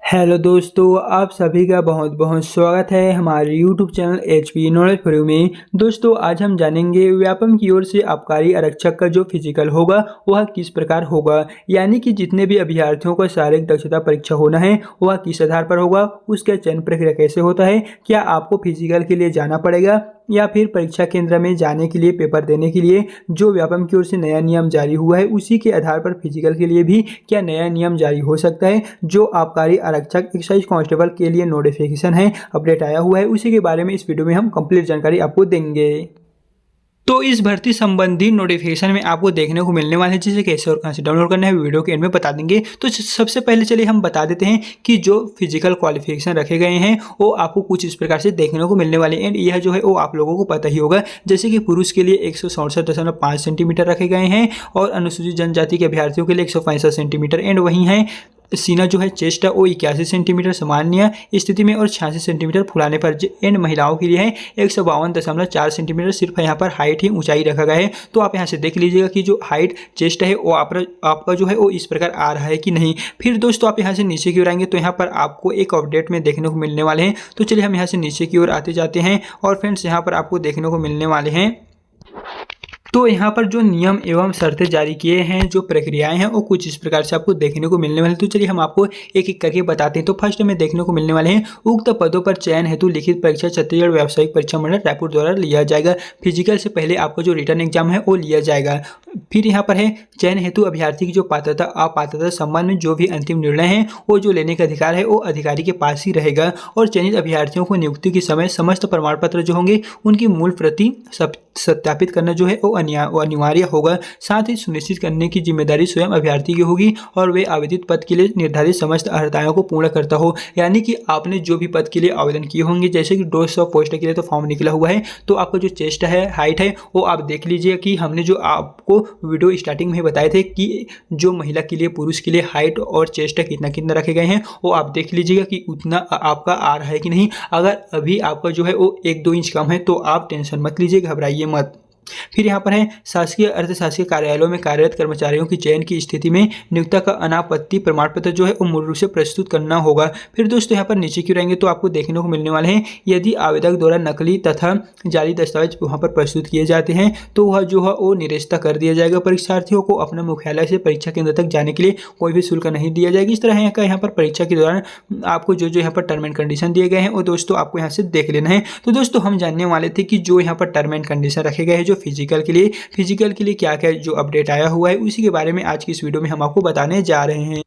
Hello दोस्तों, आप सभी का बहुत बहुत स्वागत है हमारे YouTube channel HP knowledge for you में। दोस्तों, आज हम जानेंगे व्यापम की ओर से आबकारी आरक्षक का जो फिजिकल होगा वह किस प्रकार होगा, यानी कि जितने भी अभ्यर्थियों को शारीरिक दक्षता परीक्षा होना है वह किस आधार पर होगा, उसका चयन प्रक्रिया कैसे होता है, क्या आपको फिजिकल के लिए जाना पड़ेगा या फिर परीक्षा केंद्र में जाने के लिए पेपर देने के लिए जो व्यापम की ओर से नया नियम जारी हुआ है उसी के आधार पर फिजिकल के लिए भी क्या नया नियम जारी हो सकता है। जो आबकारी आरक्षक एक्साइज कांस्टेबल के लिए नोटिफिकेशन है, अपडेट आया हुआ है, उसी के बारे में इस वीडियो में हम कंप्लीट जानकारी आपको देंगे। तो इस भर्ती संबंधी नोटिफिकेशन में आपको देखने को मिलने वाला है, जिसे कैसे और कहां से डाउनलोड करना है वीडियो के एंड में बता देंगे। तो सबसे पहले चलिए हम बता देते हैं कि जो फिजिकल क्वालिफिकेशन रखे गए हैं वो आपको कुछ इस प्रकार से देखने को मिलने वाले हैं। एंड यह जो है वो आप लोगों को पता ही होगा, जैसे कि पुरुष के लिए 167.5 सेंटीमीटर रखे गए हैं और अनुसूचित जनजाति के अभ्यर्थियों के लिए 165 सेंटीमीटर। एंड वहीं है सीना जो है चेस्ट है वो 81 सेंटीमीटर सामान्य स्थिति में और 86 सेंटीमीटर फुलाने पर। एंड महिलाओं के लिए है 152.4 सेंटीमीटर। सिर्फ यहाँ पर हाइट ही ऊंचाई रखा गया है। तो आप यहाँ से देख लीजिएगा कि जो हाइट चेस्ट है वो आपका जो है वो इस प्रकार आ रहा है कि नहीं। फिर दोस्तों आप यहाँ से नीचे की ओर आएंगे तो यहाँ पर आपको एक अपडेट में देखने को मिलने वाले हैं। तो चलिए हम यहाँ से नीचे की ओर आते जाते हैं और फ्रेंड्स यहाँ पर आपको देखने को मिलने वाले हैं। तो यहाँ पर जो नियम एवं शर्तें जारी किए हैं, जो प्रक्रियाएं हैं वो कुछ इस प्रकार से आपको देखने को मिलने वाले हैं। तो चलिए हम आपको एक एक करके बताते हैं। तो फर्स्ट में देखने को मिलने वाले हैं, उक्त पदों पर चयन हेतु लिखित परीक्षा छत्तीसगढ़ व्यावसायिक परीक्षा मंडल रायपुर द्वारा लिया जाएगा। फिजिकल से पहले आपका जो रिटर्न एग्जाम है वो लिया जाएगा। फिर यहाँ पर है चयन हेतु अभ्यर्थी की जो पात्रता अपात्रता संबंध में जो भी अंतिम निर्णय है वो जो लेने का अधिकार है वो अधिकारी के पास ही रहेगा। और चयनित अभ्यर्थियों को नियुक्ति के समय समस्त प्रमाण पत्र जो होंगे उनकी मूल प्रति सत्यापित करना जो है वो अनिवार्य होगा। साथ ही सुनिश्चित करने की जिम्मेदारी स्वयं अभ्यर्थी की होगी और वे आवेदित पद के लिए निर्धारित समस्त अर्हताओं को पूर्ण करता हो। यानी कि आपने जो भी पद के लिए आवेदन किए होंगे, जैसे कि 200 पोस्ट के लिए तो फॉर्म निकला हुआ है, तो आपका जो चेस्ट है हाइट है वो आप देख लीजिए कि हमने जो आपको वीडियो स्टार्टिंग में बताए थे कि जो महिला के लिए पुरुष के लिए हाइट और चेस्ट कितना कितना रखे गए हैं वो आप देख लीजिएगा कि उतना आपका आ रहा है कि नहीं। अगर अभी आपका जो है वो 1-2 इंच कम है तो आप टेंशन मत लीजिए, घबराइए मत। फिर यहाँ पर है शासकीय अर्धशासकीय कार्यालयों में कार्यरत कर्मचारियों की चयन की स्थिति में नियोक्ता का अनापत्ति प्रमाण पत्र जो है वो मूल रूप से प्रस्तुत करना होगा। फिर दोस्तों यहाँ पर नीचे क्यों रहेंगे तो आपको देखने को मिलने वाले हैं, यदि आवेदक द्वारा नकली तथा जाली दस्तावेज वहाँ पर प्रस्तुत किए जाते हैं तो वह जो है वो निरस्त कर दिया जाएगा। परीक्षार्थियों को अपने मुख्यालय से परीक्षा केंद्र तक जाने के लिए कोई भी शुल्क नहीं दिया जाएगा। इस तरह यहाँ पर परीक्षा के दौरान आपको जो यहाँ पर टर्म एंड कंडीशन दिए गए हैं वो दोस्तों आपको यहाँ से देख लेना है। तो दोस्तों हम जानने वाले थे कि जो यहाँ पर टर्म एंड कंडीशन रखे गए हैं जो फिजिकल के लिए क्या क्या जो अपडेट आया हुआ है उसी के बारे में आज की इस वीडियो में हम आपको बताने जा रहे हैं।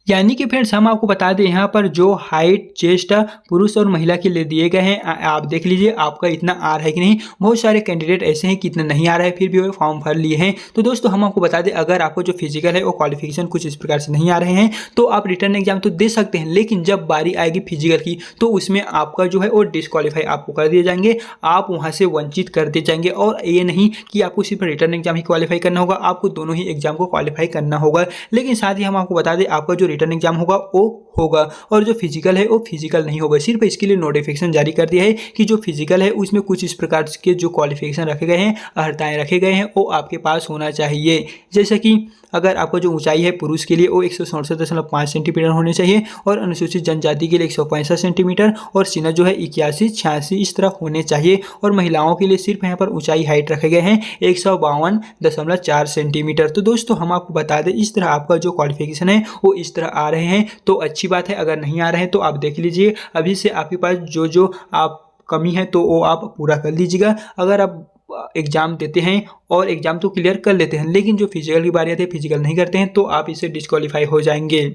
यानी कि फ्रेंड्स हम आपको बता दें, यहाँ पर जो हाइट चेस्ट पुरुष और महिला के लिए दिए गए हैं आप देख लीजिए आपका इतना आ रहा है कि नहीं। बहुत सारे कैंडिडेट ऐसे हैं कि इतना नहीं आ रहा है फिर भी वो फॉर्म भर लिए हैं। तो दोस्तों हम आपको बता दें, अगर आपको जो फिजिकल है वो क्वालिफिकेशन कुछ इस प्रकार से नहीं आ रहे हैं तो आप रिटर्न एग्जाम तो दे सकते हैं, लेकिन जब बारी आएगी फिजिकल की तो उसमें आपका जो है वो डिस्क्वालीफाई आपको कर दिए जाएंगे, आप वहाँ से वंचित कर दिए जाएंगे। और ये नहीं कि आपको सिर्फ रिटर्न एग्जाम ही क्वालिफाई करना होगा, आपको दोनों ही एग्जाम को क्वालिफाई करना होगा। लेकिन साथ ही हम आपको बता दें, आपका जो रिटर्न एग्जाम होगा वो होगा और जो फिजिकल है वो फिजिकल नहीं होगा। सिर्फ इसके लिए नोटिफिकेशन जारी कर दिया है कि जो फिजिकल है उसमें कुछ इस प्रकार के जो क्वालिफिकेशन रखे गए हैं, अर्हताएं रखे गए हैं वो आपके पास होना चाहिए। जैसे कि अगर आपको जो ऊंचाई है पुरुष के लिए वो 167.5 सेंटीमीटर होने चाहिए और अनुसूचित जनजाति के लिए 165 सेंटीमीटर और सीना जो है 81-86 इस तरह होने चाहिए। और महिलाओं के लिए सिर्फ यहाँ पर ऊंचाई हाइट रखे गए हैं 152.4 सेंटीमीटर। तो दोस्तों हम आपको बता दें, इस तरह आपका जो क्वालिफिकेशन है वो इस तरह आ रहे हैं तो अच्छी बात है। अगर नहीं आ रहे हैं तो आप देख लीजिए अभी से आपके पास जो आप कमी है तो वो आप पूरा कर लीजिएगा। अगर आप एग्जाम देते हैं और एग्जाम तो क्लियर कर लेते हैं लेकिन जो फिजिकल की बारी आती है फिजिकल नहीं करते हैं तो आप इससे डिस्क्वालीफाई हो जाएंगे।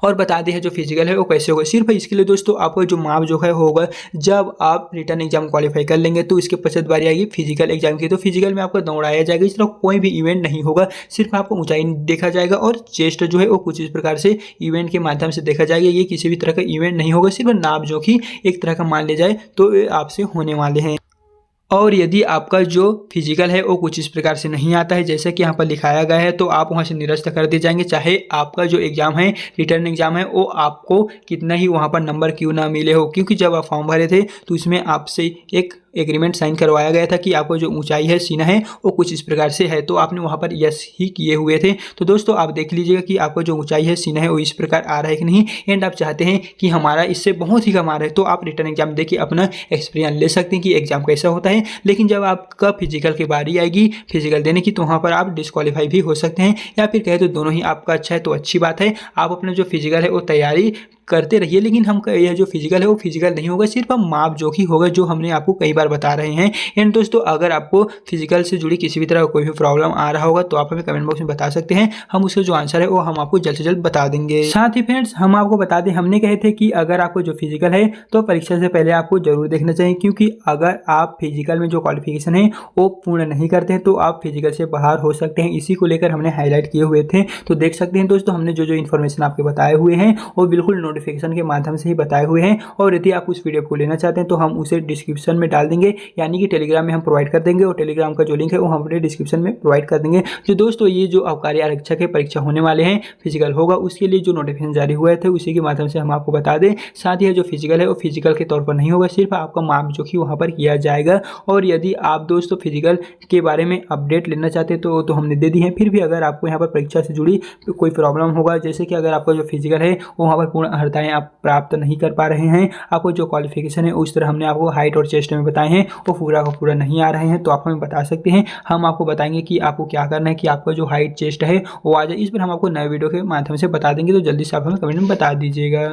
और बता दें जो फिजिकल है वो कैसे होगा। सिर्फ इसके लिए दोस्तों आपको जो माप जो है होगा, जब आप रिटर्न एग्जाम क्वालिफाई कर लेंगे तो इसके पश्चात बारी आएगी फिजिकल एग्जाम की। तो फिजिकल में आपको दौड़ाया जाएगा, इस तरह कोई भी इवेंट नहीं होगा, सिर्फ आपको ऊंचाई देखा जाएगा और चेस्ट जो है वो कुछ इस प्रकार से इवेंट के माध्यम से देखा जाएगा। ये किसी भी तरह का इवेंट नहीं होगा, सिर्फ नाप जो कि एक तरह का मान ले जाए तो ये आपसे होने वाले हैं। और यदि आपका जो फिजिकल है वो कुछ इस प्रकार से नहीं आता है जैसे कि यहाँ पर लिखाया गया है तो आप वहाँ से निरस्त कर दिए जाएंगे। चाहे आपका जो एग्जाम है रिटर्न एग्जाम है वो आपको कितना ही वहाँ पर नंबर क्यों ना मिले हो, क्योंकि जब आप फॉर्म भरे थे तो इसमें आपसे एक एग्रीमेंट साइन करवाया गया था कि आपको जो ऊंचाई है सीना है वो कुछ इस प्रकार से है, तो आपने वहाँ पर यस ही किए हुए थे। तो दोस्तों आप देख लीजिएगा कि आपको जो ऊंचाई है सीना है वो इस प्रकार आ रहा है कि नहीं, एंड आप चाहते हैं कि हमारा इससे बहुत ही कम आ रहा है, तो आप रिटर्न एग्जाम देके अपना एक्सपीरियंस ले सकते हैं कि एग्जाम कैसा होता है। लेकिन जब आपका फिजिकल की बारी आएगी फिजिकल देने की, तो वहाँ पर आप डिस्क्वालीफाई भी हो सकते हैं, या फिर कहे तो दोनों ही आपका अच्छा है तो अच्छी बात है। आप अपना जो फिजिकल है वो तैयारी करते रहिए, लेकिन हम यह जो फिजिकल है वो फिजिकल नहीं होगा, सिर्फ हम माप जोखी होगा जो हमने आपको कई बार बता रहे हैं। एंड दोस्तों अगर आपको फिजिकल से जुड़ी किसी भी तरह का कोई भी प्रॉब्लम आ रहा होगा तो आप हमें कमेंट बॉक्स में बता सकते हैं, हम उसका जो आंसर है वो हम आपको जल्द से जल्द बता देंगे। साथ ही फ्रेंड्स हम आपको बता दें, हमने कहे थे कि अगर आपको जो फिजिकल है तो परीक्षा से पहले आपको जरूर देखना चाहिए, क्योंकि अगर आप फिजिकल में जो क्वालिफिकेशन है वो पूर्ण नहीं करते हैं तो आप फिजिकल से बाहर हो सकते हैं। इसी को लेकर हमने हाईलाइट किए हुए थे, तो देख सकते हैं दोस्तों हमने जो जो इन्फॉर्मेशन आपके बताए हुए हैं वो बिल्कुल नोटिफिकेशन के माध्यम से ही बताए हुए हैं। और यदि आप उस पीडीएफ को लेना चाहते हैं तो हम उसे डिस्क्रिप्शन में डाल देंगे, यानी कि टेलीग्राम में हम प्रोवाइड कर देंगे, और टेलीग्राम का जो लिंक है वो हम अपने डिस्क्रिप्शन में प्रोवाइड कर देंगे। जो दोस्तों ये जो आबकारी आरक्षक के परीक्षा होने वाले हैं फिजिकल होगा, उसके लिए जो नोटिफिकेशन जारी हुए थे उसी के माध्यम से हम आपको बता दें। साथ ही जो फिजिकल है वो फिजिकल के तौर पर नहीं होगा, सिर्फ आपका माप जो कि वहाँ पर किया जाएगा। और यदि आप दोस्तों फिजिकल के बारे में अपडेट लेना चाहते हैं तो हमने दे दी है। फिर भी अगर आपको यहाँ पर परीक्षा से जुड़ी कोई प्रॉब्लम होगा, जैसे कि अगर आपका जो फिजिकल है वो वहाँ पर पूर्ण अर्हताएँ आप प्राप्त नहीं कर पा रहे हैं, आपको जो क्वालिफिकेशन है उस तरह हमने आपको हाइट और चेस्ट में बताए हैं वो पूरा का पूरा नहीं आ रहे हैं, तो आप हमें बता सकते हैं। हम आपको बताएंगे कि आपको क्या करना है कि आपका जो हाइट चेस्ट है वो आ जाए। इस पर हम आपको नए वीडियो के माध्यम से बता देंगे, तो जल्दी से आप हमें कमेंट में बता दीजिएगा।